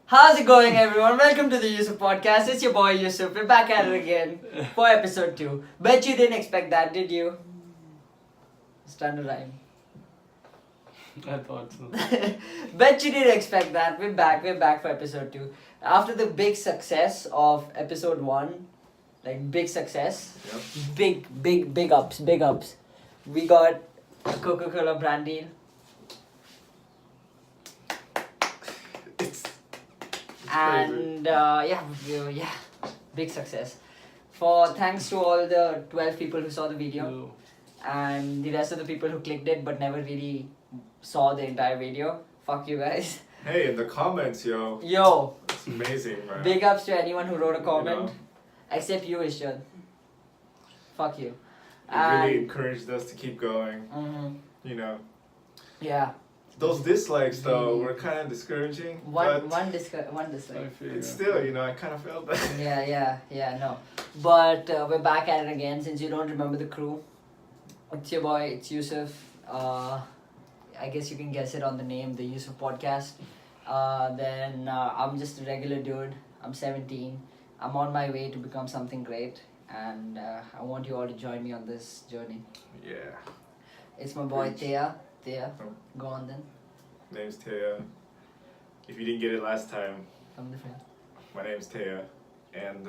How's it going, everyone? Welcome to the Yusuf Podcast. It's your boy Yusuf. We're back at it again for episode 2. Bet you didn't expect that, did you? It's trying to rhyme. I thought so. Bet you didn't expect that. We're back for episode 2. After the big success of episode 1, like big success, Yep. big ups. We got a Coca-Cola brand deal. It's And yeah, big success. Thanks to all the 12 people who saw the video. No. And the rest of the people who clicked it but never really saw the entire video. Fuck you guys. Hey, in the comments, yo. Yo, It's amazing, man. big ups to anyone who wrote a comment. You know, Except you, Ishjan. Fuck you. it really And, encouraged us to keep going. You know, yeah. those dislikes though Really? were kind of discouraging, One but dislike. I feel it's yeah. still, you know, I kind of felt that. Yeah, no. But we're back at it again. Since you don't remember the crew, it's your boy, it's Yusuf. I guess you can guess it on the name, the Yusuf Podcast. Then I'm just a regular dude. I'm 17. I'm on my way to become something great. And I want you all to join me on this journey. Yeah. It's my boy Preach. Thea. Oh. Go on then. Name's Taya. If you didn't get it last time, I'm the friend. my name's Taya, and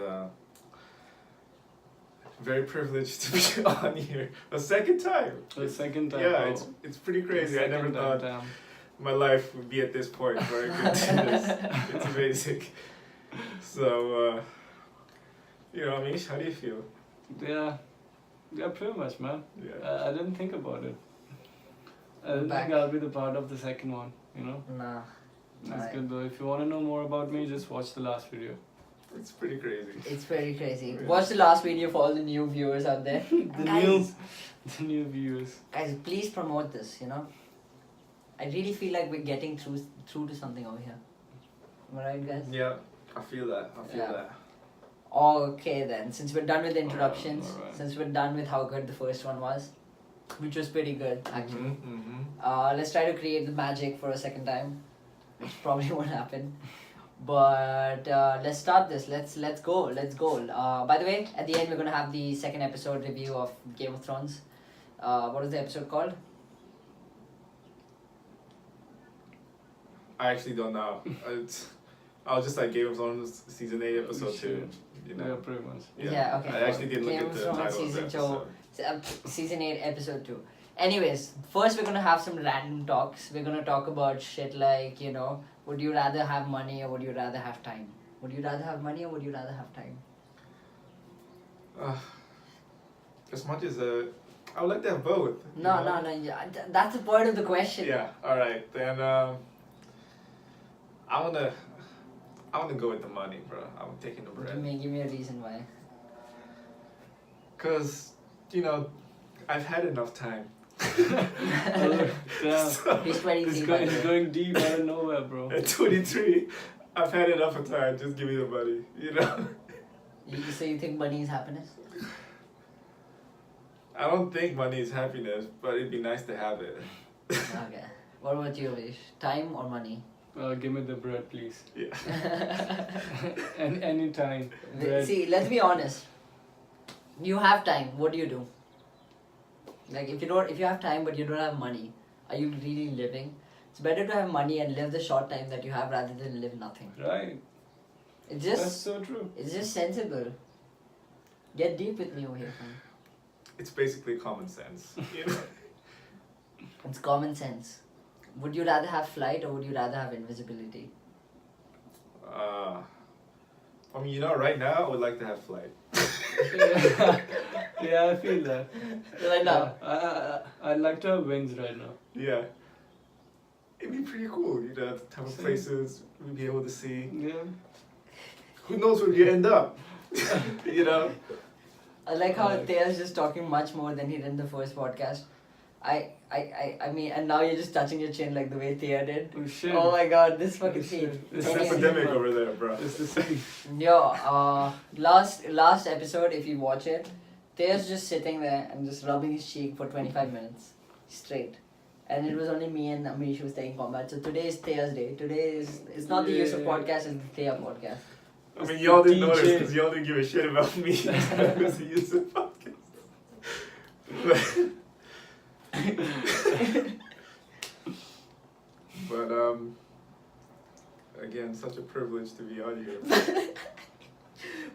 very privileged to be on here a second time. The second time. Yeah, oh, it's pretty the crazy. I never second thought time, my life would be at this point where I could do this. It's amazing. So, you know, Amish, how do you feel? Yeah, pretty much, man. Yeah. I didn't think about it. I didn't Back. think I'll be the part of the second one, you know? Nah. That's Right. good though. If you want to know more about me, just watch the last video. It's pretty crazy. It's very crazy. Really? Watch the last video for all the new viewers out there. The Guys, the new viewers. Guys, please promote this, you know? I really feel like we're getting through to something over here. Am I right, guys? Yeah, I feel that. I feel Yeah. that. Okay, then. Since we're done with the introductions, Alright. since we're done with how good the first one was, which was pretty good, actually, Mm-hmm. let's try to create the magic for a second time, which probably won't happen. But let's start this. Let's go. By the way, at the end we're gonna have the second episode review of Game of Thrones. What is the episode called? I actually don't know. I was just like Game of Thrones season 8 episode Shit. 2. You Yeah, know. pretty much. Yeah, okay, I actually didn't Game look of at the Thrones title of the season episode. Season 8, episode 2. Anyways, first we're gonna have some random talks. We're gonna talk about shit like, you know, would you rather have money or would you rather have time? Would you rather have money or would you rather have time? As much as I would like to have both. you No, know? no, yeah, that's the point of the question. Yeah. All right. Then I wanna go with the money, bro. I'm taking the bread. Give me a reason why. Cause you know, I've had enough time. Damn. So, He's 23. It's by going, the it's way. going deep out of nowhere, bro. at 23, I've had enough of time. Just give me the money. You know. So you think money is happiness? I don't think money is happiness, but it'd be nice to have it. Okay. What about you, Vish? Time or money? Give me the bread, please. Yeah. And any time. Bread. See, let's be honest. You have time. What do you do? Like if you have time but you don't have money, are you really living? It's better to have money and live the short time that you have rather than live nothing. Right. It's That's just so true. it's just sensible. Get deep with me over here, fam. It's basically common sense. You know. It's common sense. Would you rather have flight or would you rather have invisibility? I mean, you know, right now I would like to have flight. Yeah, I feel that. Right now. I'd like to have wings right now. Yeah. It'd be pretty cool, you know, the type of See? places we'd be able to see. Yeah. Who knows where you end up? You know? I like how Right. Thea's just talking much more than he did in the first podcast. I mean, and now you're just touching your chin like the way Thea did. Oh shit. Oh my god, this fucking Oh, scene. shit. It's It's an the same, epidemic bro. over there, bro. It's the same. Yo, last episode, if you watch it, Thea's just sitting there and just rubbing his cheek for 25 minutes. straight. And it was only me and Amish who was taking combat. So today is Thursday. It's not the Yusuf Yeah. podcast, it's the Thea podcast. I mean, y'all didn't DJ. notice because y'all didn't give a shit about me. It was a user podcast. But again, such a privilege to be on here.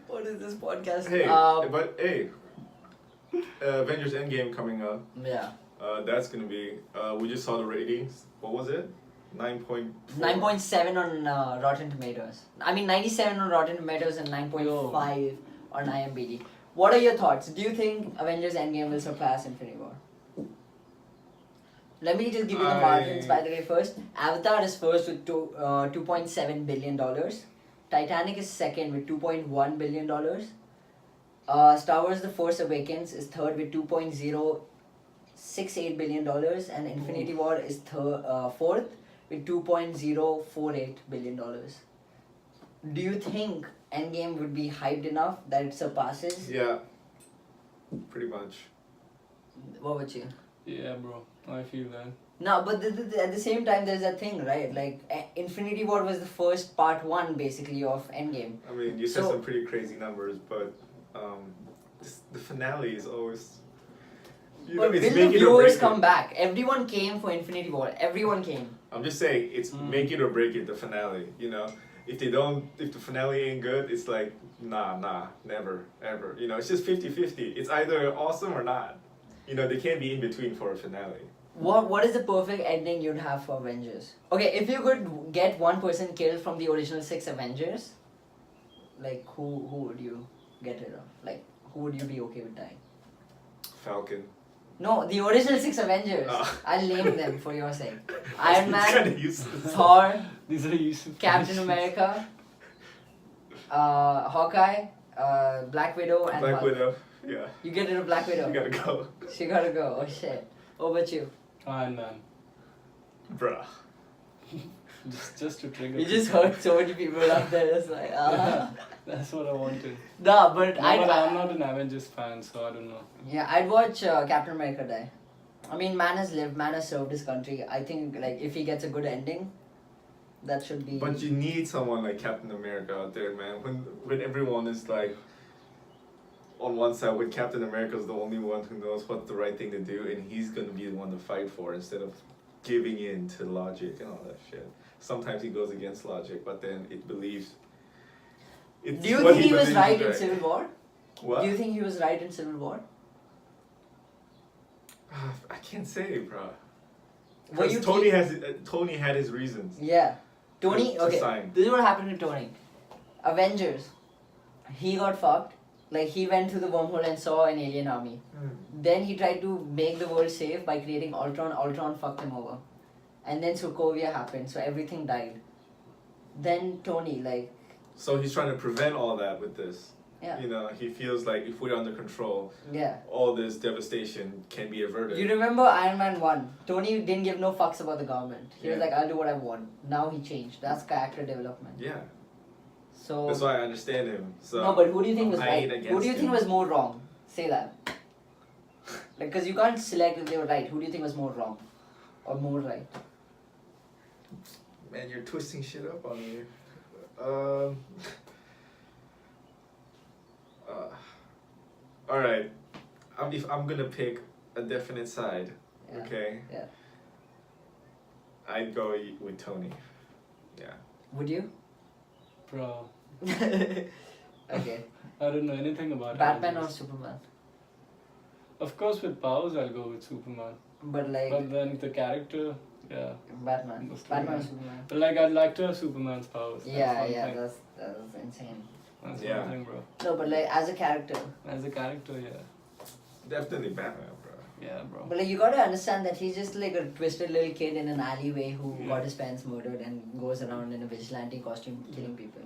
What is this podcast? Hey, but hey, Avengers Endgame coming up. Yeah. That's gonna be. We just saw the ratings. What was it? 9.4. 9.7 on Rotten Tomatoes. I mean 97 on Rotten Tomatoes and 9.5 on IMDb. What are your thoughts? Do you think Avengers Endgame will surpass Infinity War? Let me just give you the margins by the way first. Avatar is first with $2.7 billion. Titanic is second with $2.1 billion. Star Wars The Force Awakens is third with $2.068 billion. And Infinity War is fourth with $2.048 billion. Do you think Endgame would be hyped enough that it surpasses? Yeah. Pretty much. What about you? Yeah, bro. I feel that. No, but at the same time, there's that thing, right? Like, Infinity War was the first part one, basically, of Endgame. I mean, you said So- some pretty crazy numbers, but the finale is always. You know, But it's will the make it or viewers break it. come back? Everyone came for Infinity War. Everyone came. I'm just saying, it's make it or break it. The finale, you know, if the finale ain't good, it's like nah, never, ever. You know, it's just 50-50. It's either awesome or not. You know, they can't be in between for a finale. What is the perfect ending you'd have for Avengers? Okay, if you could get one person killed from the original 6 Avengers, like who would you get rid of? Like who would you be okay with dying? Falcon. No, the original 6 Avengers. Oh. I'll name them for your sake. Iron It's kind Man, of useless. Thor, These are Yusuf. Captain America, Hawkeye, Black Widow, and Black Hulk. Widow. Yeah. You get rid of Black Widow. You gotta go, She gotta go. Oh shit. What about you? Iron Man. bruh. Just to trigger. You just people. hurt so many people out there. It's like, That's what I wanted. Nah, but No, but I'm not an Avengers fan, so I don't know. Yeah, I'd watch Captain America die. I mean, man has lived, man has served his country. I think, like, if he gets a good ending, that should be. But you need someone like Captain America out there, man. When everyone is like on one side, when Captain America is the only one who knows what's the right thing to do, and he's gonna be the one to fight for instead of giving in to logic and all that shit. Sometimes he goes against logic, but then it believes. It's Do you what think he was believes right is in Civil War? What? Do you think he was right in Civil War? I can't say, bro. Were you Because Tony had his reasons. Yeah. Tony, to okay. sign. This is what happened to Tony. Avengers. He got fucked. Like, he went through the wormhole and saw an alien army. Then he tried to make the world safe by creating Ultron. Ultron fucked him over. And then Sokovia happened, so everything died. Then Tony, like, So he's trying to prevent all that with this. yeah. You know, he feels like if we're under control, Yeah. all this devastation can be averted. You remember Iron Man 1? Tony didn't give no fucks about the government. He was Yeah. like, I'll do what I want. Now he changed. That's character development. Yeah, So. that's why I understand him. So No, but who do you think was I right? ain't Who do against you think him. was more wrong? Say that. Like, because you can't select if they were right. Who do you think was more wrong? Or more right? Man, you're twisting shit up on me. All right. If I'm gonna pick a definite side, Yeah. okay? Yeah. I'd go with Tony. Yeah. Would you? Bro. Okay. I don't know anything about Batman or Avengers. Superman? Of course, with powers, I'll go with Superman. But like, But then the character, yeah. Batman. Must be Batman or right. Superman? But like, I'd like to have Superman's powers. That's Yeah, one yeah, thing. that's insane. That's Yeah. one thing, bro. No, but like, as a character. As a character, yeah. Definitely Batman, bro. Yeah, bro. But like, you gotta understand that he's just like a twisted little kid in an alleyway who Yeah. got his parents murdered and goes around in a vigilante costume killing people.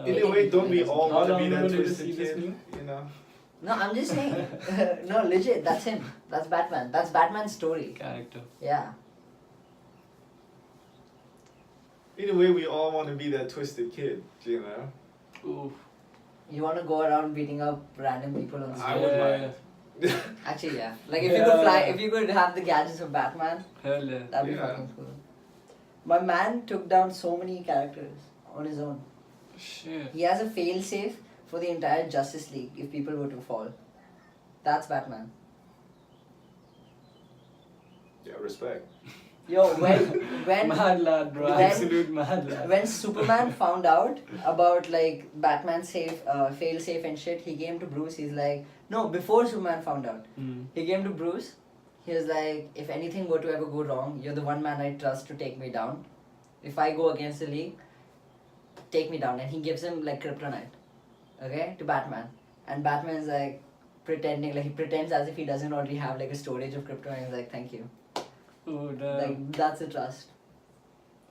In a way, don't we all How want to long be that ago did you twisted see this kid? meme? You know? No, I'm just saying. No, legit, that's him. That's Batman. That's Batman's story. Character. Yeah. In a way, we all want to be that twisted kid, you know? Ooh. You wanna go around beating up random people on the I street? would Yeah. mind. Actually, yeah. Like if you could fly, if you could have the gadgets of Batman, Hell yeah. that'd be Yeah. fucking cool. My man took down so many characters on his own. Shit. He has a fail safe for the entire Justice League if people were to fall. That's Batman. Yeah, respect. Yo, when Mad lad, bro. when- Absolute mad lad. when Superman found out about like Batman's fail safe and shit, he came to Bruce. He's like, no, before Superman found out, Mm. he came to Bruce. He was like, if anything were to ever go wrong, you're the one man I trust to take me down. If I go against the League, take me down. And he gives him like kryptonite, okay, to Batman. And Batman's like pretending, like he pretends as if he doesn't already have like a storage of kryptonite. He's like, thank you. Oh, damn. Like that's a trust.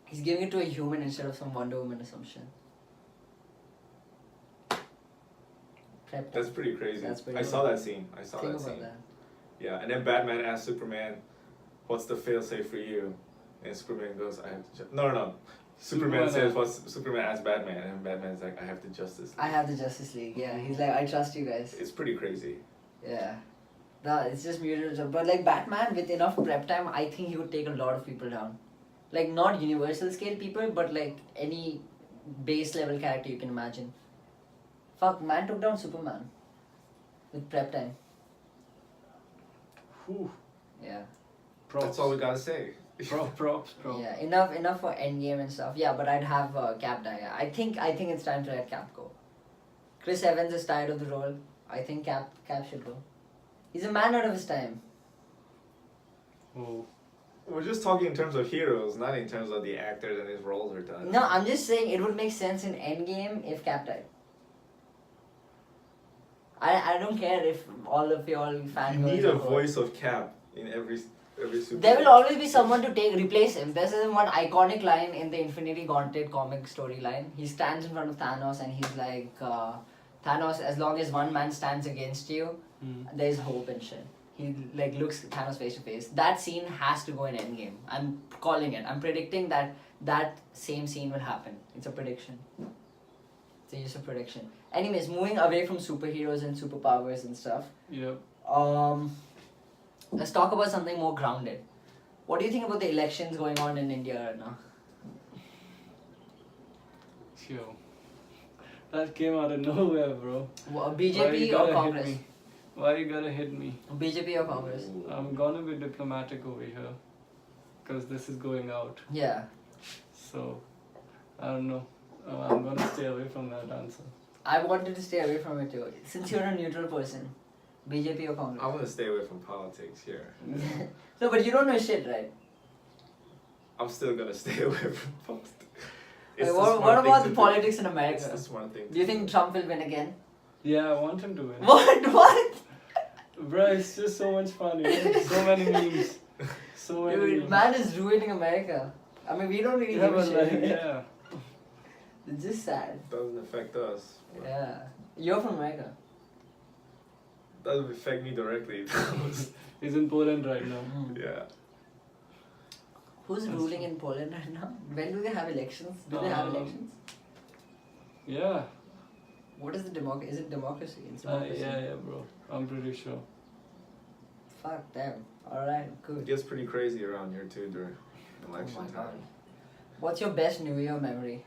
He's giving it to a human instead of some Wonder Woman assumption. Prep That's pretty crazy. That's pretty I cool. saw that scene. I saw Think that about scene. that. Yeah, and then Batman asks Superman, "What's the failsafe for you?" And Superman goes, "I have to." No. Superman says, "What's?" Superman asks Batman, and Batman's like, "I have the Justice League." I have the Justice League. Yeah, he's like, I trust you guys. It's pretty crazy. Yeah. It's just muted. But like Batman, with enough prep time, I think he would take a lot of people down. Like not universal scale people, but like any base level character you can imagine. Fuck, man took down Superman with prep time. Whew. Yeah. Props. That's all we gotta say. Props. Yeah, enough for Endgame and stuff. Yeah, but I'd have Cap die. Yeah. I think it's time to let Cap go. Chris Evans is tired of the role. I think Cap should go. He's a man out of his time. Oh. We're just talking in terms of heroes, not in terms of the actors and his roles are done. No, I'm just saying it would make sense in Endgame if Cap died. I don't care if all of y'all You fans. need a voice of Cap in every super. There will always be someone to replace him. This is one iconic line in the Infinity Gauntlet comic storyline. He stands in front of Thanos and he's like, Thanos, as long as one man stands against you, there's hope and shit. He like looks Thanos face to face. That scene has to go in Endgame. I'm calling it. I'm predicting that same scene will happen. It's a prediction. It's a use of prediction. Anyways, moving away from superheroes and superpowers and stuff. Yep. Let's talk about something more grounded. What do you think about the elections going on in India right now? Yo. That came out of nowhere, bro. BJP or Congress? Why you gotta hit me? BJP or Congress? I'm gonna be diplomatic over here. Because this is going out. Yeah. So, I don't know. I'm gonna stay away from that answer. I wanted to stay away from it too. Since you're a neutral person, BJP or Congress? I want to stay away from politics here. No, but you don't know shit, right? I'm still gonna stay away from politics. Wait, what about the politics in It's America? the smart thing. Do you think Trump will win again? Yeah, I want him to win. What? Bro, it's just so much fun, you know? So many memes. So many Dude, memes. man is ruining America. I mean, we don't really Yeah, give a but like, shit. yeah. It's just sad. Doesn't affect us. Yeah. You're from America. Doesn't affect me directly. He's in Poland right now. Yeah. Who's ruling in Poland right now? When do they have elections? Do they have elections? Yeah. What is the democracy? Is it democracy? It's democracy. Yeah, bro. I'm pretty sure. Fuck them. Alright, It good. gets pretty crazy around here too during Oh election my time. god. What's your best New Year memory?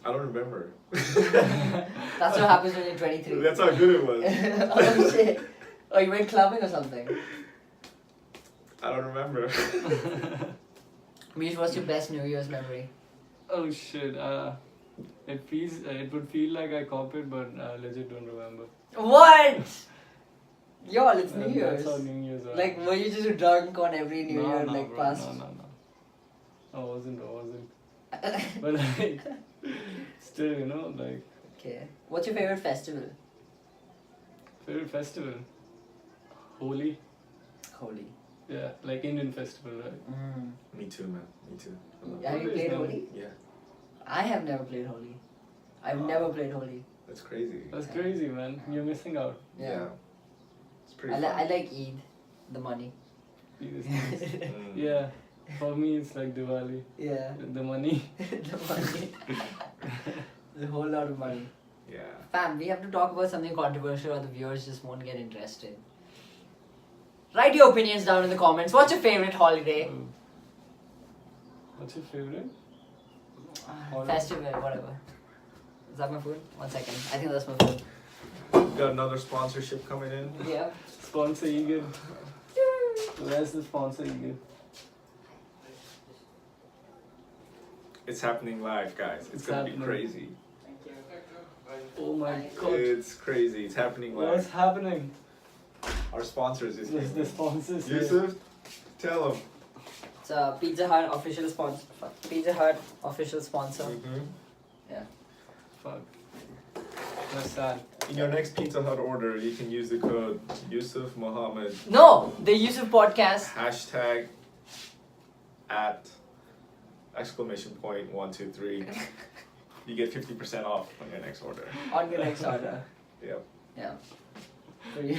I don't remember. That's what happens when you're 23. That's how good it was. Oh shit. Oh, you went clubbing or something? I don't remember. Mish, what's your best New Year's memory? Oh shit. It would feel like I copied, but I legit don't remember. What? Yo, it's New Year's. That's how New Year's are. Like, were you just drunk on every New Year, no, like, bro, past? No. I wasn't. But like, still, you know, like, Okay. What's your favorite festival? favorite festival? Holi. Holi. Yeah, like Indian festival, right? Me too, man. Me too. I love Have it. you played Holi? Yeah, I have never played Holi. I've never played Holi. that's crazy. That's crazy, man. You're missing out. Yeah. It's pretty I fun. like Eid, the money. You just- Mm. yeah. For me, it's like Diwali. Yeah. The money. The money. A whole lot of money. Yeah. Fam, we have to talk about something controversial or the viewers just won't get interested. Write your opinions down in the comments. What's your favorite holiday? What's your favorite? Holiday? Festival, whatever. Is that my food? 1 second. I think that's my food. Got another sponsorship coming in. Yeah. Sponsor Egan. Where's the sponsor Egan? It's happening live, guys. It's gonna happening. be crazy. Oh my god. It's crazy. It's happening What's live. happening? Our sponsors is There's the sponsors here. Yusuf, tell them. It's a Pizza Hut official sponsor. Pizza Hut official sponsor. Mm-hmm. Yeah. Fuck. That's sad. In your next Pizza Hut order, you can use the code Yusuf Mohammed No, the Yusuf podcast. hashtag at exclamation point 123. You get 50% off on your next order. On your next order. Yep. Yeah. For you.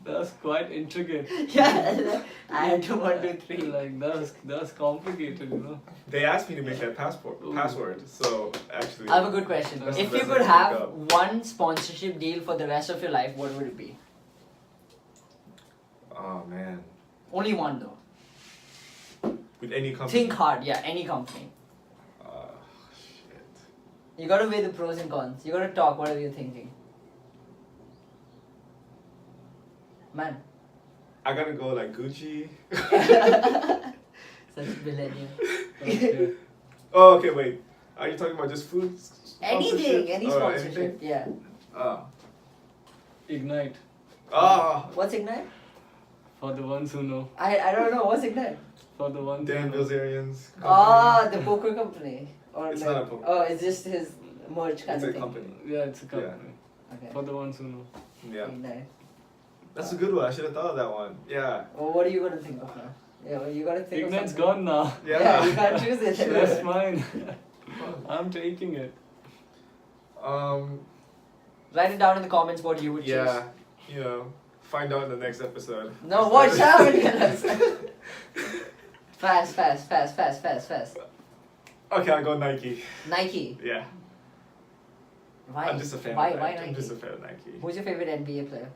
That's quite intricate. Yeah. I had to 1, 2, 3. Like that's complicated, you know. They asked me to make that Ooh. password, so actually. I have a good question. That's If the you best could I can have think one sponsorship deal for the rest of your life, what would it be? Oh man. Only one though. With any company. Think hard, yeah, any company. Shit. You gotta weigh the pros and cons. You gotta talk whatever you're thinking. Man. I gotta go like Gucci. Such a millennial. Okay. Oh, okay, wait. Are you talking about just food? Anything, any Oh, sponsorship. anything? Yeah. Ah. Ignite. Ah. What's Ignite? For the ones who know. I don't know. What's Ignite? For the ones Dan who know. Bilzerian's. Ah, the poker company. Or It's like, not a poker. Oh, it's just his merch kind It's of a thing. company. Yeah, it's a company. Okay. For the ones who know. Yeah. Ignite. That's a good one. I should have thought of that one. Yeah. Well, what are you gonna think of now? Yeah, well, you gotta think Ignite's of something. gone now. Yeah, you can't choose it. That's mine. I'm taking it. Write it down in the comments what you would Yeah. You know, find out in the next episode. choose. No, watch out! Fast. Okay, I'll go Nike. Nike. Yeah. Why? I'm just a fan Why? of Why Nike. I'm Nike? just a fan of Nike. Who's your favorite NBA player?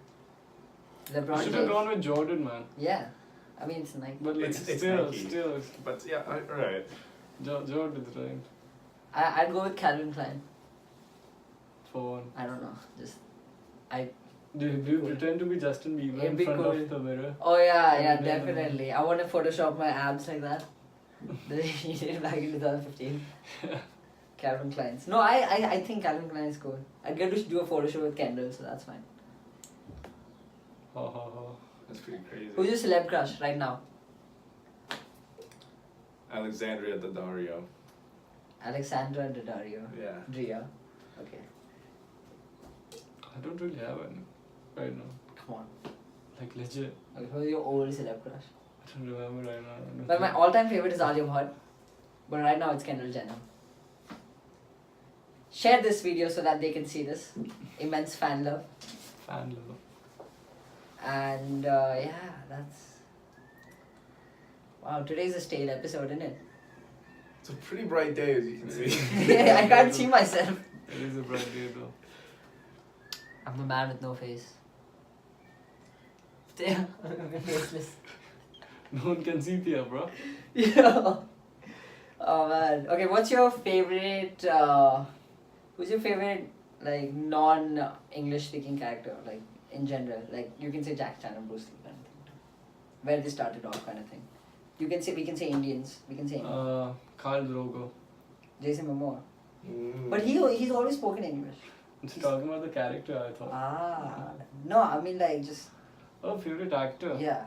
You LeBron should have James. gone with Jordan, man. Yeah. I mean, it's Nike. But like, It's still, Nike. still, But yeah, alright. Jordan's right. I'd go with Calvin Klein. For one. I don't know. Just. Do you pretend to be Justin Bieber It'd in be front cool. of the mirror? Oh yeah, yeah, Every day. definitely. I want to Photoshop my abs like that. The way he did back in 2015. Calvin Klein's. No, I think Calvin Klein is cool. I'd get to do a photo shoot with Kendall, so that's fine. Ha ha ha. That's pretty crazy. Who's your celeb crush right now? Alexandria Daddario. Alexandra Daddario. Yeah. Dria. Okay. I don't really have any right now. Come on. Like legit. Okay, who's your old celeb crush? I don't remember right now. But my all-time favorite is Alia Bhatt. But right now it's Kendall Jenner. Share this video so that they can see this. Immense fan love. Fan love. And yeah, that's... Wow, today's a stale episode, isn't it? It's a pretty bright day, as you can see. I can't see myself. It is a bright day though. I'm the man with no face. Yeah, I'm faceless. No one can see Thea, bro. Yeah. Oh man. Okay, what's your favorite? Who's your favorite like non-English speaking character? Like in general, like you can say Jack Chan and Bruce Lee kind of thing. Where they started off, kind of thing. We can say Indians. We can say Khal Drogo. Jason Momoa. Mm. But he's always spoken English. Just talking about the character, I thought. Ah. No, I mean like just Oh, favorite actor? yeah.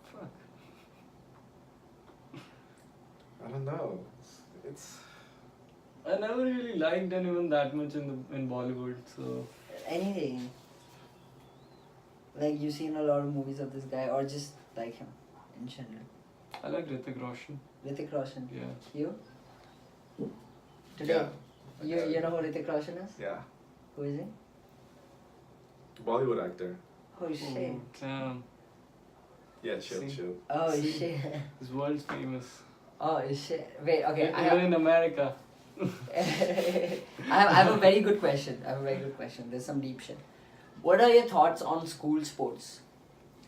Fuck. I don't know. It's I never really liked anyone that much in Bollywood, so Anything. Like you've seen a lot of movies of this guy, or just like him in general. I like Hrithik Roshan. Hrithik Roshan. Yeah. You? Today. Yeah. You know who Hrithik Roshan is? Yeah. Who is he? Bollywood actor. Oh shit. Oh, damn. Yeah, chill, See? chill. Oh See? shit. He's world famous. Oh shit. Wait, okay. Even in America. I have a very good question. There's some deep shit. What are your thoughts on school sports?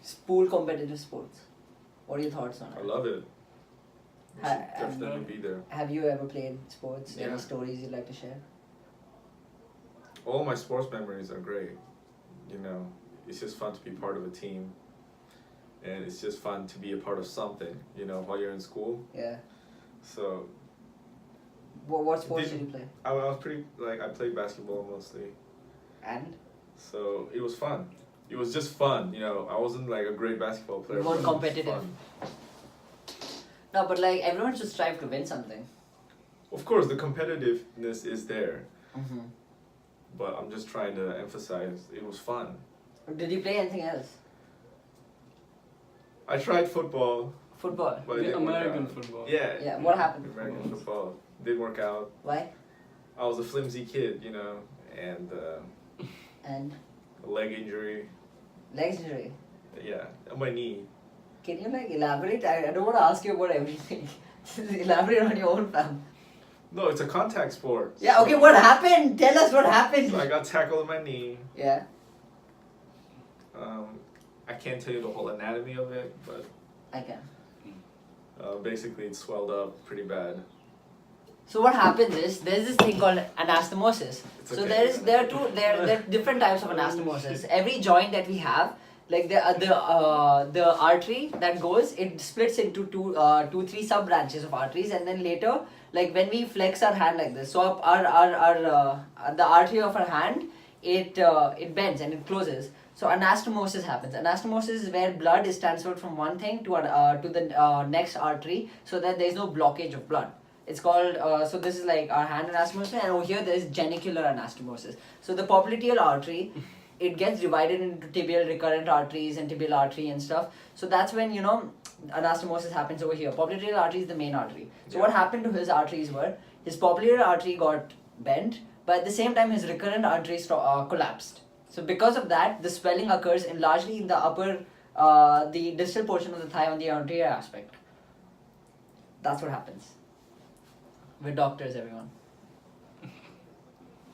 School competitive sports. What are your thoughts on I it? love it. You Ha- should definitely be there. Have you ever played sports? Yeah. Any stories you'd like to share? All my sports memories are great. You know, it's just fun to be part of a team. And it's just fun to be a part of something, you know, while you're in school. Yeah. So What sports did you play? I was pretty, like, I played basketball mostly. And? So it was fun. It was just fun, you know. I wasn't like a great basketball player. You weren't but it was competitive. fun. No, but like everyone should strive to win something. Of course, the competitiveness is there, Mm-hmm. but I'm just trying to emphasize it was fun. Did you play anything else? I tried football, Football. but it didn't work American out. football. Yeah. Yeah. What happened? American football didn't work out. Why? I was a flimsy kid, you know, and And a leg injury. legs injury. Yeah, on my knee. Can you like elaborate? I don't want to ask you about everything. Just elaborate on your own fam. No, it's a contact sport. Yeah. Okay. What happened? Tell us what happened. So I got tackled on my knee. Yeah. I can't tell you the whole anatomy of it, but I can. basically it swelled up pretty bad. So what happens is there's this thing called anastomosis. It's So okay. there are different types of anastomosis. Every joint that we have, like the artery that goes, it splits into three sub branches of arteries, and then later, like when we flex our hand like this, so our the artery of our hand, it bends and it closes. So anastomosis happens. Anastomosis is where blood is transferred from one thing to the next artery, so that there is no blockage of blood. It's called, so this is like our hand anastomosis, and over here there is genicular anastomosis. So the popliteal artery, it gets divided into tibial recurrent arteries and tibial artery and stuff. So that's when, you know, anastomosis happens over here. Popliteal artery is the main artery. So what happened to his arteries were, his popliteal artery got bent, but at the same time his recurrent arteries collapsed. So because of that, the swelling occurs largely in the upper, the distal portion of the thigh on the anterior aspect. That's what happens. We're doctors, everyone.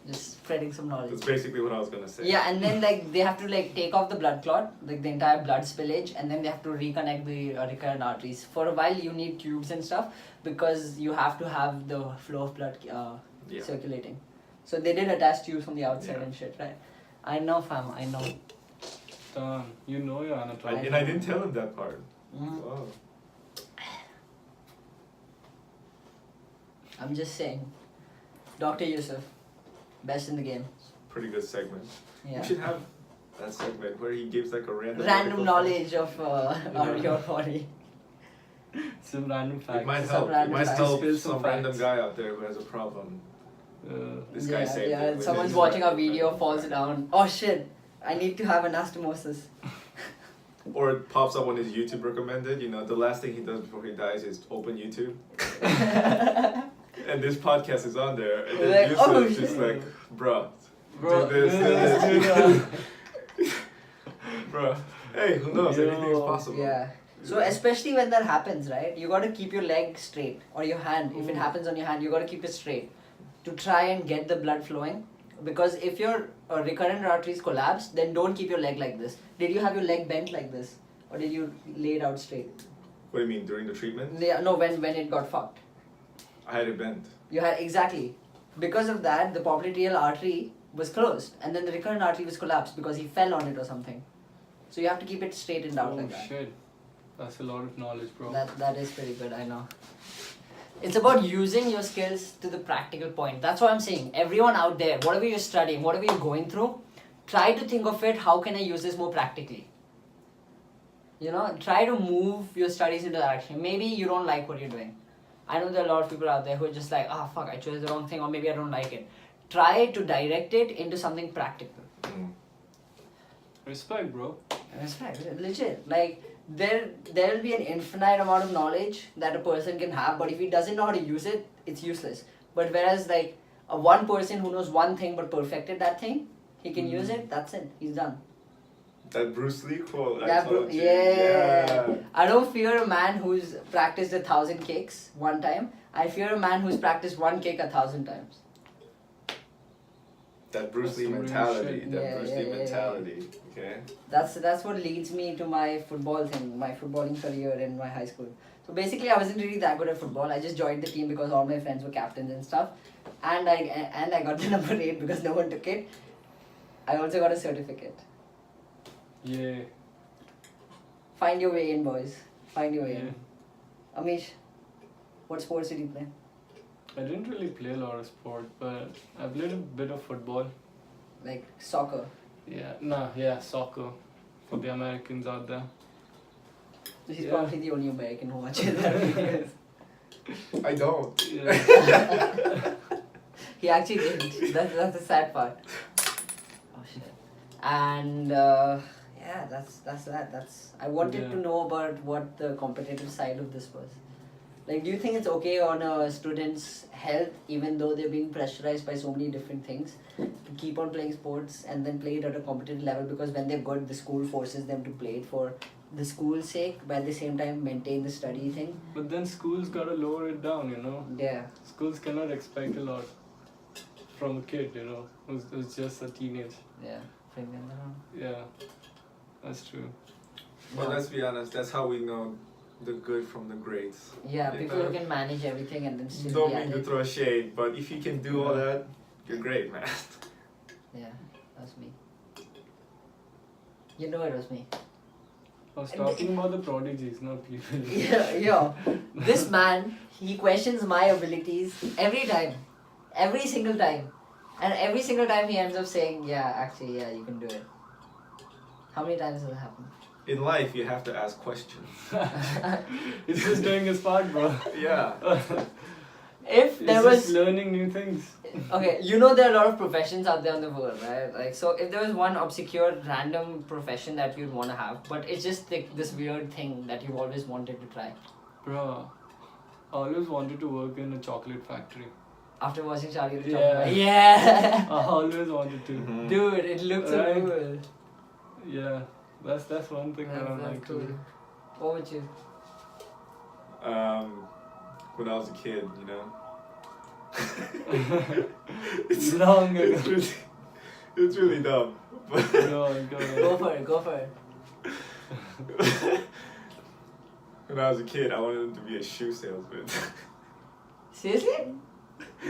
Just spreading some knowledge. That's basically what I was gonna say. Yeah, and then like they have to like take off the blood clot, like the entire blood spillage, and then they have to reconnect the recurrent arteries. For a while, you need tubes and stuff because you have to have the flow of blood Yeah. circulating. So they did attach tubes from the outside Yeah. and shit, right? I know, fam. I know. Damn, you know your anatomy. And I didn't tell him that part. Mm. Oh. I'm just saying. Dr. Yusuf, best in the game. Pretty good segment. Yeah. We should have that segment where he gives like a random Random article. knowledge of your body. Some random It facts. might Some help. It random might facts. help Spill some some random facts. guy out there who has a problem. This guy saved yeah, it with someone's his watching a random video, fact. falls down. Oh shit! I need to have anastomosis. Or it pops up on his YouTube recommended. You know, the last thing he does before he dies is open YouTube. And this podcast is on there. And then Like, Yusuf oh, is just shit. like, bruh, Bro, do this, do this, this, do that. bruh. Hey, who knows? Anything is Yo. possible. Yeah. So especially when that happens, right? You gotta keep your leg straight or your hand. If it happens on your hand, you gotta keep it straight to try and get the blood flowing. Because if your recurrent arteries collapse, then don't keep your leg like this. Did you have your leg bent like this, or did you lay it out straight? What do you mean, during the treatment? No, when it got fucked. I had it bent. You had exactly. Because of that, the popliteal artery was closed, and then the recurrent artery was collapsed because he fell on it or something. So you have to keep it straightened out Oh like that. shit. That's a lot of knowledge, bro. That is pretty good, I know. It's about using your skills to the practical point. That's what I'm saying. Everyone out there, whatever you're studying, whatever you're going through, try to think of it, how can I use this more practically? You know, try to move your studies into action. Maybe you don't like what you're doing. I know there are a lot of people out there who are just like, fuck, I chose the wrong thing, or maybe I don't like it. Try to direct it into something practical. Mm. Respect, bro. Respect, legit. Like, there will be an infinite amount of knowledge that a person can have, but if he doesn't know how to use it, it's useless. But whereas like a one person who knows one thing but perfected that thing, he can use it, that's it, he's done. That Bruce Lee quote. I That told you. yeah. I don't fear a man who's practiced 1,000 kicks one time. I fear a man who's practiced one kick 1,000 times. That Bruce That's Lee some real mentality. shit. That Yeah, Bruce yeah, Lee yeah, yeah. mentality. Okay. That's what leads me to my football thing, my footballing career in my high school. So basically, I wasn't really that good at football. I just joined the team because all my friends were captains and stuff, and I got the number 8 because no one took it. I also got a certificate. Yeah. Find your way in, boys. Find your way Yeah. in. Amish, what sports did you play? I didn't really play a lot of sport, but I played a bit of football. Like soccer. Yeah, soccer for the Americans out there. He's Yeah. probably the only American who watches that videos. I don't. Yeah. He actually didn't. That's the sad part. Oh shit. And yeah, that's that. I wanted Yeah. to know about what the competitive side of this was. Like, do you think it's okay on a student's health, even though they're being pressurized by so many different things, to keep on playing sports and then play it at a competitive level? Because when they're good, the school forces them to play it for the school's sake, but at the same time maintain the study thing. But then schools gotta lower it down, you know. Yeah. Schools cannot expect a lot from a kid, you know, who's just a teenage. Yeah. Bring them around. Yeah, that's true. Well, let's be honest. That's how we know the good from the greats. Yeah, You people know? who can manage everything and then still Don't be mean at to it. throw shade, but if you can do all Yeah. that, you're great, man. Yeah, that's me. You know it was me. I was talking about the prodigies, not people. Yo, this man, he questions my abilities every time. Every single time. And every single time he ends up saying, yeah, actually, yeah, you can do it. How many times has it happened? In life, you have to ask questions. He's just doing his part, bro. Yeah. If He's there just was... learning new things. Okay, you know there are a lot of professions out there in the world, right? Like, so if there was one obscure random profession that you'd want to have, but it's just like this weird thing that you've always wanted to try. Bro, I always wanted to work in a chocolate factory. After watching Charlie the Yeah. Chocolate. Yeah! I always wanted to. Mhm. Dude, it looks so Right. cool. Yeah, that's one thing that I That's like cool. to do. What would you? When I was a kid, you know. Long ago. It's really dumb. But Go on. Go for it, go for it. when I was a kid, I wanted to be a shoe salesman. Seriously?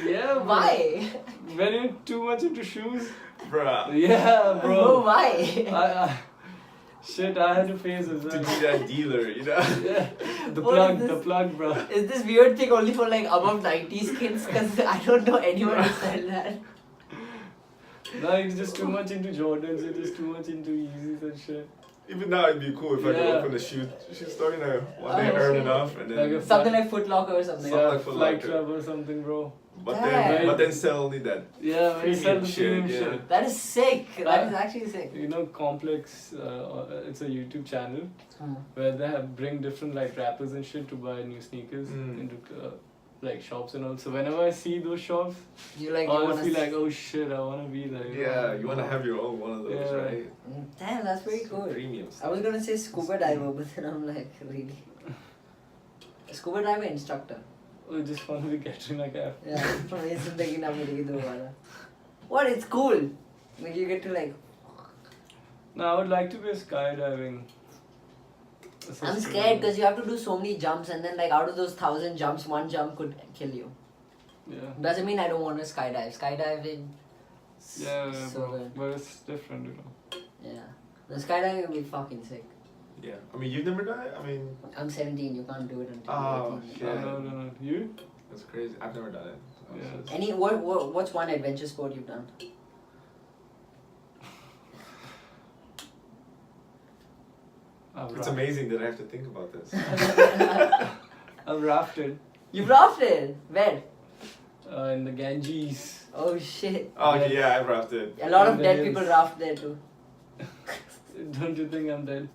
Yeah, bro. Why? When you're too much into shoes? Bruh. Yeah, Bro, bro. why? Shit, I had a phase as To well. be that dealer, you know. Yeah, the What is plug, bro. Is this weird thing only for like above 90s kids? Because I don't know anyone who said that. No, it's just too much into Jordans, it's just too much into Yeezys and shit. Even now, it'd be cool if I could Yeah. open a shoe store, you know, one day Oh, earn shit. enough and then. Like a Something like Foot Locker or something. Something Yeah, like Foot Flight Locker. Club or something, bro. Damn. but then sell only that. Yeah, when you sell Premium the shit, premium yeah. shit. That is sick. That is actually sick. You know, Complex, it's a YouTube channel Hmm. where they bring different like rappers and shit to buy new sneakers Mm. into like shops and all. So whenever I see those shops, You like, I you always wanna feel like, oh shit, I wanna be there. Yeah, you want to have your own one of those, Yeah. right? Damn, that's very Some cool. Premium I was gonna say scuba diver, but then I'm like, really? Scuba diver instructor. I just want to be catching like a. Yeah, from zindagi na milegi dobara. What? It's cool. Like you get to like. No, I would like to be a skydiving. I'm assistant. scared because you have to do so many jumps, and then like out of those 1,000 jumps, one jump could kill you. Yeah. Doesn't mean I don't want to skydive. Skydiving. Yeah, So bro. good. But it's different, you know. Yeah. The skydiving will be fucking sick. Yeah. I mean, you've never done it? I mean, I'm 17. You can't do it until Oh, 18. shit. No. You? that's crazy. I've never done it. Yeah. Any what's one adventure sport you've done? It's amazing that I have to think about this. I've rafted You've rafted. Where? in the Ganges. Oh shit. Oh, okay, yeah, I've rafted. A lot of In the dead hills. people raft there too. Don't you think I'm dead?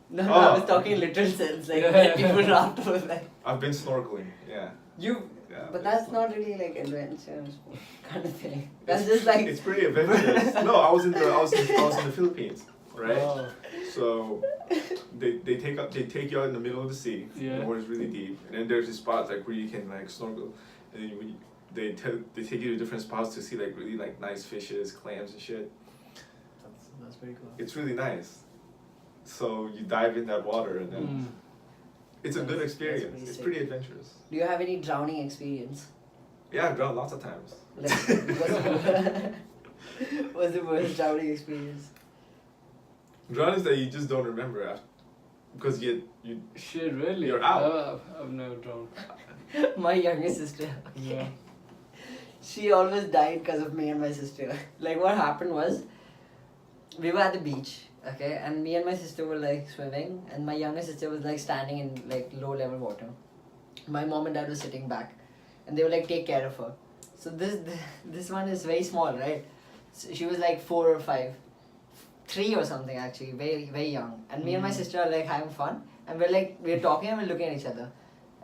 No, Oh. I was talking literal sense. Like Yeah. dead people raft over there. I've been snorkeling, yeah. You Yeah, But it's that's fun. not really like adventure sport kind of thing. That's just like It's pretty adventurous. No, I was in the Philippines, right? Wow. So they take you out in the middle of the sea. Yeah. The water's really deep, and then there's these spots like where you can like snorkel, and then they take you to different spots to see like really like nice fishes, clams and shit. that's pretty cool. It's really nice. So you dive in that water, and then Mm. it's a good That's experience. pretty It's sick. pretty adventurous. Do you have any drowning experience? Yeah, I've drowned lots of times. Like, what's the worst drowning experience? Drownings that you just don't remember after, because you Shit, really? You're out. I've never drowned. My younger sister. Yeah. She almost died because of me and my sister. Like what happened was, we were at the beach, okay, and me and my sister were like swimming, and my younger sister was like standing in like low level water. My mom and dad were sitting back, and they were like take care of her. So this one is very small, right? So she was like 4 or 5, 3 or something actually, very very young. And me and my sister are like having fun, and we're talking and we're looking at each other,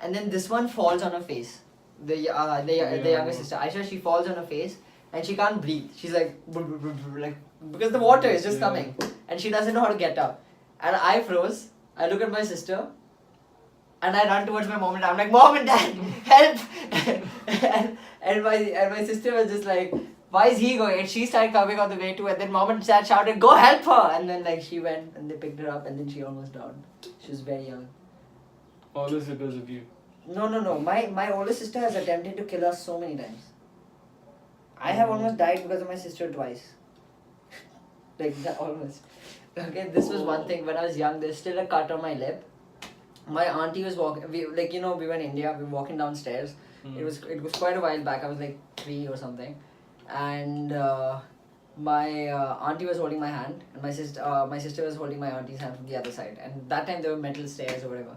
and then this one falls on her face. The younger sister Aisha, she falls on her face and she can't breathe. She's like like because the water is just coming and she doesn't know how to get up. And I froze. I look at my sister and I run towards my mom and dad. I'm like, Mom and Dad, help! and my sister was just like, why is he going? And she started coming on the way too, and then Mom and Dad shouted, go help her! And then like she went and they picked her up and then she almost drowned. She was very young. All this because of you. No. My older sister has attempted to kill us so many times. I have almost died because of my sister twice. Almost. Okay, this was one thing. When I was young, there's still a cut on my lip. My auntie was walking. We were in India. We were walking downstairs. Mm. It was quite a while back. I was like 3 or something, and my auntie was holding my hand, and my sister was holding my auntie's hand from the other side. And that time there were metal stairs or whatever.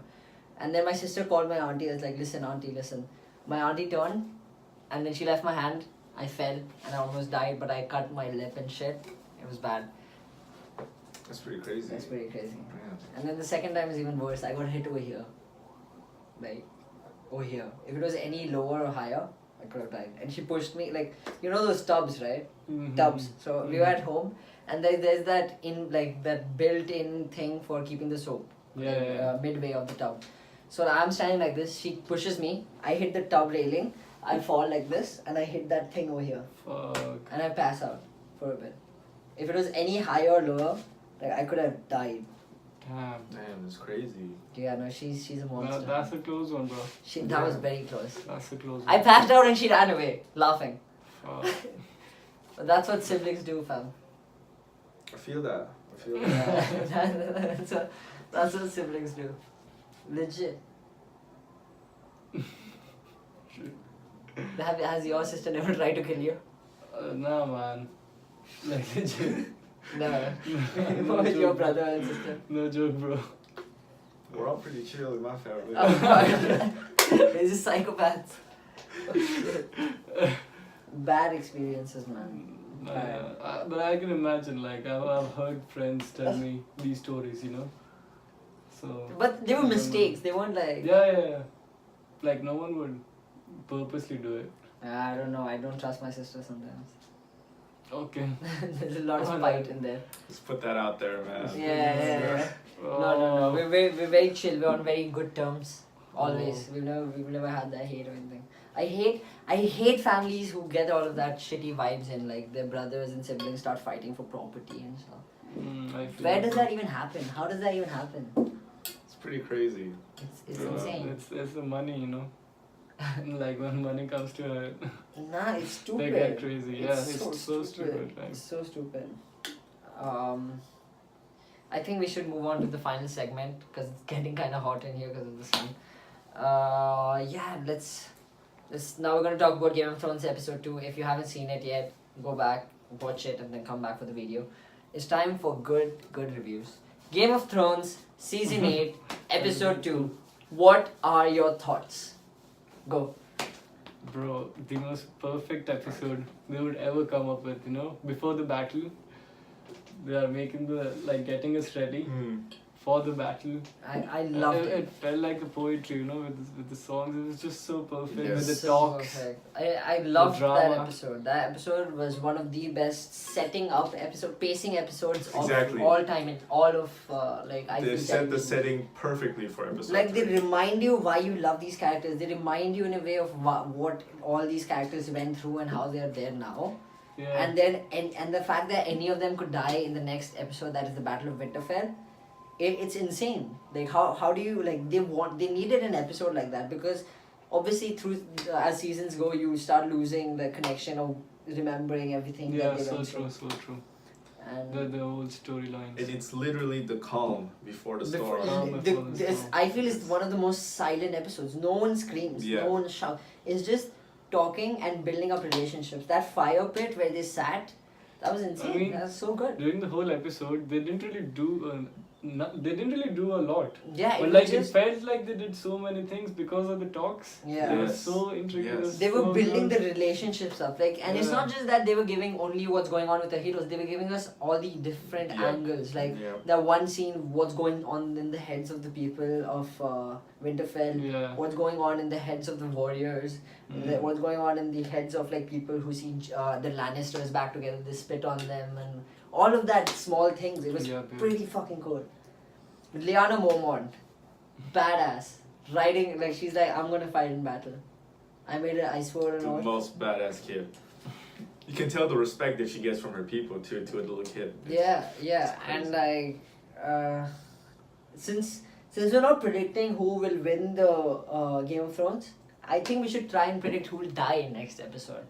And then my sister called my auntie. I was like, listen, auntie, listen. My auntie turned, and then she left my hand. I fell, and I almost died, but I cut my lip and shit. It was bad. That's pretty crazy. That's pretty crazy. Yeah. And then the second time is even worse. I got hit over here. Like, over here. If it was any lower or higher, I could have died. And she pushed me, like, you know those tubs, right? Mhm. Tubs. So we were at home, and there's that that built-in thing for keeping the soap. Yeah. Midway of the tub. So I'm standing like this. She pushes me. I hit the tub railing. I fall like this, and I hit that thing over here, Fuck. and I pass out for a bit. If it was any higher or lower, like I could have died. Damn. Damn, that's crazy. Yeah, no, she's a monster. That's a close one, bro. That was very close. That's a close one. I passed out and she ran away, laughing. Fuck. But that's what siblings do, fam. I feel that. Yeah, that's what siblings do. Legit. Has your sister never tried to kill you? Nah, man. Like, legit. Never. No With your joke, brother and sister. No joke, bro. We're all pretty chill in my family. Oh god. They're just psychopaths. Oh, shit. Bad experiences, man. But I can imagine, like, I've heard friends tell me these stories, you know? So. But they were I don't know. mistakes. They weren't like. Yeah. Like, no one would purposely do it. I don't know. I don't trust my sister sometimes. Okay. There's a lot of spite in there. Just put that out there, man. Yeah. Oh. No. We're very chill. We're on very good terms. Always. We've never had that hate or anything. I hate families who get all of that shitty vibes in, like their brothers and siblings start fighting for property and stuff. I feel Where does that even happen? How does that even happen? It's pretty crazy. It's Yeah, insane. It's the money, you know? Like, when money comes to it, Nah, it's stupid. they get crazy. Yeah, It's it's so stupid. Like. It's so stupid. I think we should move on to the final segment because it's getting kind of hot in here because of the sun. Let's. Now we're gonna talk about Game of Thrones episode 2. If you haven't seen it yet, go back, watch it, and then come back for the video. It's time for good reviews. Game of Thrones season 8, episode 2. What are your thoughts? Go. Bro, the most perfect episode they would ever come up with, you know? Before the battle, they are making getting us ready for the battle. I loved it. It felt like a poetry, you know, with the songs. It was just so perfect Yes. with the So talks. perfect. I loved that drama. episode. That episode was one of the best setting up pacing episodes of Exactly. all time in all of like I They feel set the television. setting perfectly for episode Like they 3. remind you why you love these characters. They remind you in a way of what all these characters went through and how they are there now. Yeah. And then and the fact that any of them could die in the next episode, that is the Battle of Winterfell, it's insane. Like how do you like they needed an episode like that, because obviously through as seasons go you start losing the connection of remembering everything Yeah, that they so went true, through. so true. And The whole storylines. And it's literally the calm before the storm. I feel it's one of the most silent episodes. No one screams, Yeah. no one shouts. It's just talking and building up relationships. That fire pit where they sat, that was insane. mean, That was so good. During the whole episode, they didn't really do. They didn't really do a lot. Yeah, But it like was it just felt like they did so many things because of the talks. yeah. It was Yes. so intricate. Yes. it was They were so building good. the relationships up, like, and it's Yeah. not just that they were giving only what's going on with the heroes. They were giving us all the different Yeah. angles, like Yeah. that one scene, what's going on in the heads of the people of Winterfell, Yeah. what's going on in the heads of the warriors, what's going on in the heads of like people who see the Lannisters back together, they spit on them, and all of that small things. It was Yeah, babe. pretty fucking cool. Lyanna Mormont, badass, riding like she's like, I'm gonna fight in battle. I swore an The oath. most badass kid. You can tell the respect that she gets from her people to a little kid. Yeah, it's and crazy. like, since we're not predicting who will win the Game of Thrones, I think we should try and predict who will die in next episode,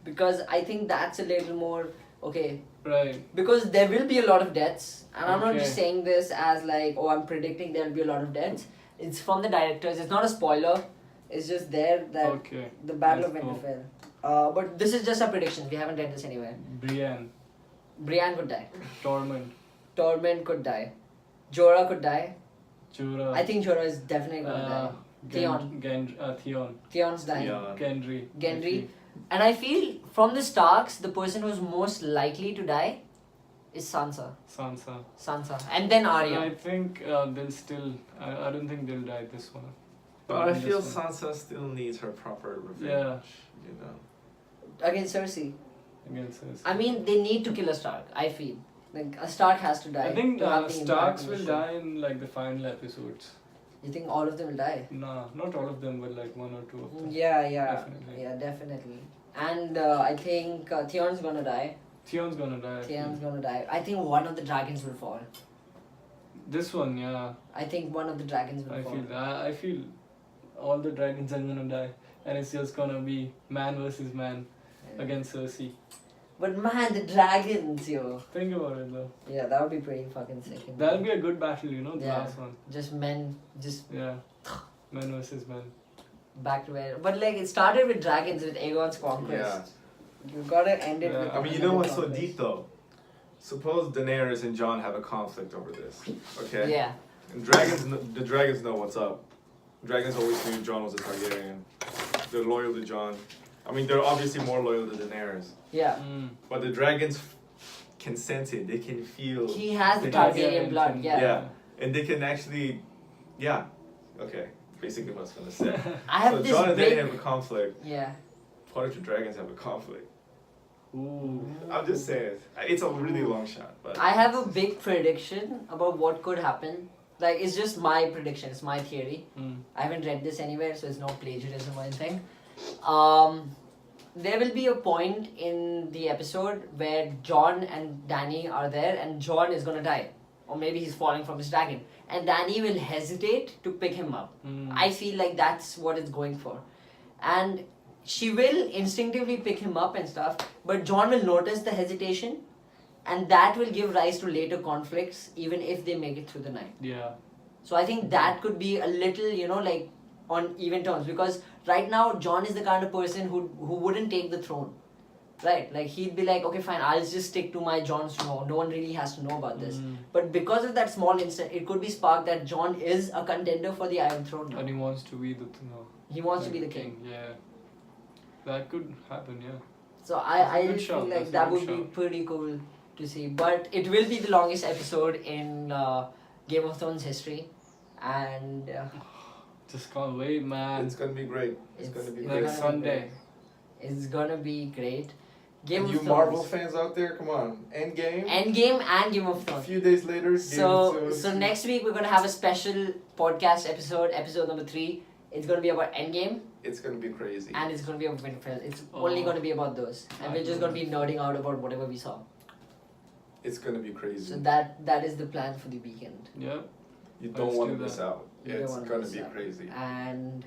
because I think that's a little more okay. Right. Because there will be a lot of deaths, and I'm not Okay. just saying this as like, oh, I'm predicting there will be a lot of deaths. It's from the directors. It's not a spoiler. It's just there that Okay. the Battle of Let's go. Winterfell. But this is just a prediction. We haven't read this anywhere. Brienne, Brienne could die. Tormund, Tormund could die. Jorah could die. Jorah. I think Jorah is definitely gonna die. Theon. Theon. Theon's dying. Yeah. Gendry. Gendry. And I feel from the Starks, the person who's most likely to die is Sansa. Sansa. And then I Arya. think they'll still. I don't think they'll die this one. But I This feel one. Sansa still needs her proper revenge. Yeah. You know. Against Cersei. Against Cersei. I mean, they need to kill a Stark, I feel. Like, a Stark has to die. I think to have the impact Starks on the will show. die in like the final episodes. You think all of them will die? Nah, not all of them, but like one or two of them. Yeah. Definitely. Yeah, definitely. And I think Theon's gonna die. Theon's gonna die. I feel. Theon's gonna die. I think one of the dragons will fall. This one, yeah. I think one of the dragons will I fall. feel I feel all the dragons are gonna die, and it's just gonna be man versus man Yeah. against Cersei. But man, the dragons, yo. Think about it though. Yeah, that would be pretty fucking sick. That'll be a good battle, you know, the Yeah. last one. Just men, just Yeah. Man versus man. back to where. But like, it started with dragons, with Aegon's conquest. Yeah. You gotta end it Yeah. with. I mean, you know what's so conquest. deep though? Suppose Daenerys and Jon have a conflict over this. Okay. Yeah. And the dragons know what's up. Dragons always knew Jon was a Targaryen. They're loyal to Jon. I mean, they're obviously more loyal to Daenerys. Yeah. But the dragons can sense it. They can feel. He has the They Targaryen blood, yeah. Yeah. And they can actually, yeah. Okay. Basically, what I was gonna say. I have So this Jon and big. Dany have a conflict. Yeah. What if the dragons have a conflict? Ooh. I'm just saying. It's a really long shot, but. I have a big prediction about what could happen. Like, it's just my prediction, it's my theory. I haven't read this anywhere, so it's no plagiarism or anything. There will be a point in the episode where Jon and Dany are there, and Jon is gonna die, or maybe he's falling from his dragon, and Dany will hesitate to pick him up. I feel like that's what it's going for, and she will instinctively pick him up and stuff, but Jon will notice the hesitation, and that will give rise to later conflicts, even if they make it through the night. Yeah. So I think that could be a little, like on even terms, because right now Jon is the kind of person who wouldn't take the throne, right? Like he'd be like, okay, fine, I'll just stick to my Jon Snow. No one really has to know about this. But because of that small incident, it could be sparked that Jon is a contender for the Iron Throne now. And he wants to be the He wants to be the king. Yeah. That could happen, yeah. So That's a I good feel shout, like that's a that good would be shout. pretty cool to see. But it will be the longest episode in Game of Thrones history, and Just can't wait, man. It's gonna be great. It's gonna be it's great. Next gonna be Sunday. great. It's gonna be great. Game And of you Thrones. Marvel fans out there, come on. Endgame. Endgame and Game of A Thrones. few days later. Game of So Thrones. next week we're gonna have a special podcast episode number 3. It's gonna be about Endgame It's gonna be crazy. and it's gonna be about Winterfell. It's only gonna be about those, and we're just gonna be nerding out about whatever we saw. It's gonna be crazy. So that is the plan for the weekend. Yeah. You don't Let's want to do miss that. out. You Yeah, don't it's wanna gonna miss be out. crazy. And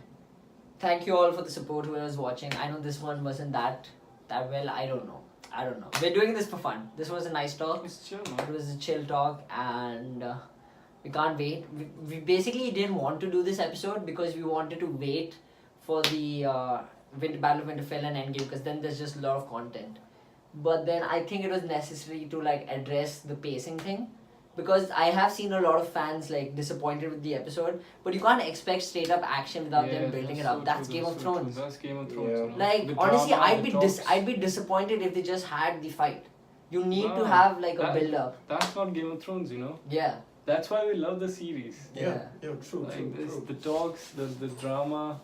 thank you all for the support who was watching. I know this one wasn't that well. I don't know. We're doing this for fun. This was a nice talk. It's chill, It man. was a chill talk, and we can't wait. We basically didn't want to do this episode because we wanted to wait for the Battle of Winterfell and Endgame, because then there's just a lot of content. But then I think it was necessary to like address the pacing thing, because I have seen a lot of fans like disappointed with the episode. But you can't expect straight up action without Yeah, them building it so up. That's true, Game of so true. Thrones. That's Game of Thrones. Yeah. You know? Like The honestly, drama, I'd the be talks. I'd be disappointed if they just had the fight. You need to Wow. have like a That- build up. That's not Game of Thrones, you know. Yeah. That's why we love the series. Yeah. True, Like this, the talks, the drama,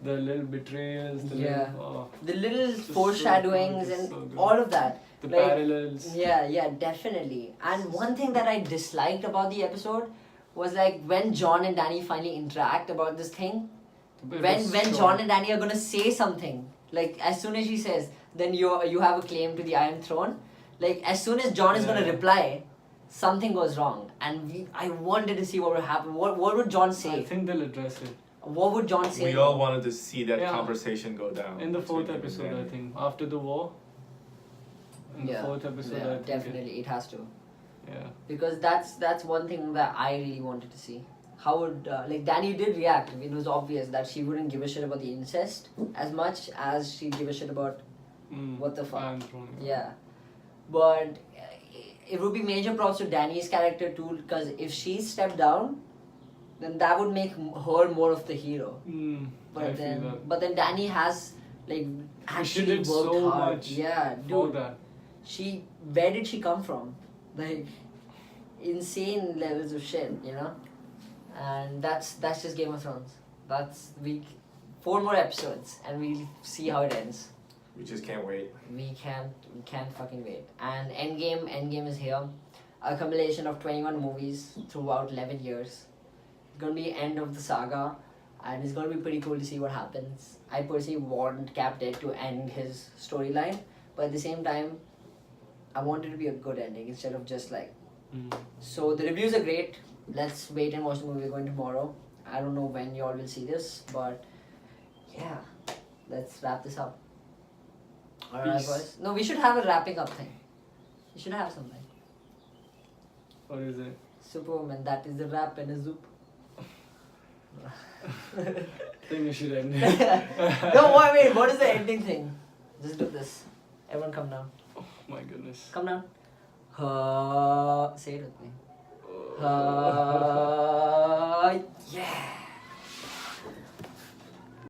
the little betrayals, the Yeah. little, The little It's just so foreshadowings good, it's and so good. all of that. the Like, parallels. Yeah, definitely. And one thing that I disliked about the episode was like when John and Danny finally interact about this thing. It When was when short. John and Danny are gonna say something, like as soon as she says, then you have a claim to the Iron Throne. Like as soon as John is gonna Yeah. reply, something goes wrong, and I wanted to see what would happen. What would John I say? think they'll address it What would John say? We all wanted to see that Yeah. conversation go down. in the fourth between him and episode. I Danny. think after the war. In the fourth episode, yeah, I think. definitely it has to. Yeah. Because that's one thing that I really wanted to see. How would like Danny did react? It was obvious that she wouldn't give a shit about the incest as much as she'd give a shit about what the fuck. Iron Throne, Yeah, but it would be major props to Danny's character too, because if she stepped down, then that would make her more of the hero. I But feel that. then Danny has like She actually did worked so hard. much Yeah, for dude. that. Where did she come from? Like insane levels of shit, you know. And that's just Game of Thrones. That's 4 more episodes, and we'll see how it ends. We just can't wait. We can't fucking wait. And Endgame is here, a compilation of 21 movies throughout 11 years. It's gonna be end of the saga, and it's gonna be pretty cool to see what happens. I personally want Cap Dead to end his storyline, but at the same time, I want it to be a good ending instead of just like. So the reviews are great. Let's wait and watch the movie. We're going tomorrow. I don't know when y'all will see this, but yeah, let's wrap this up. Alright, Peace. boys. No, we should have a wrapping up thing. We should have something. What is it? Superwoman, that is the wrap and a zoop. I think we should end it. No, wait, what is the ending thing? Just do this. Everyone come down. Oh my goodness. Come down. Say it with me.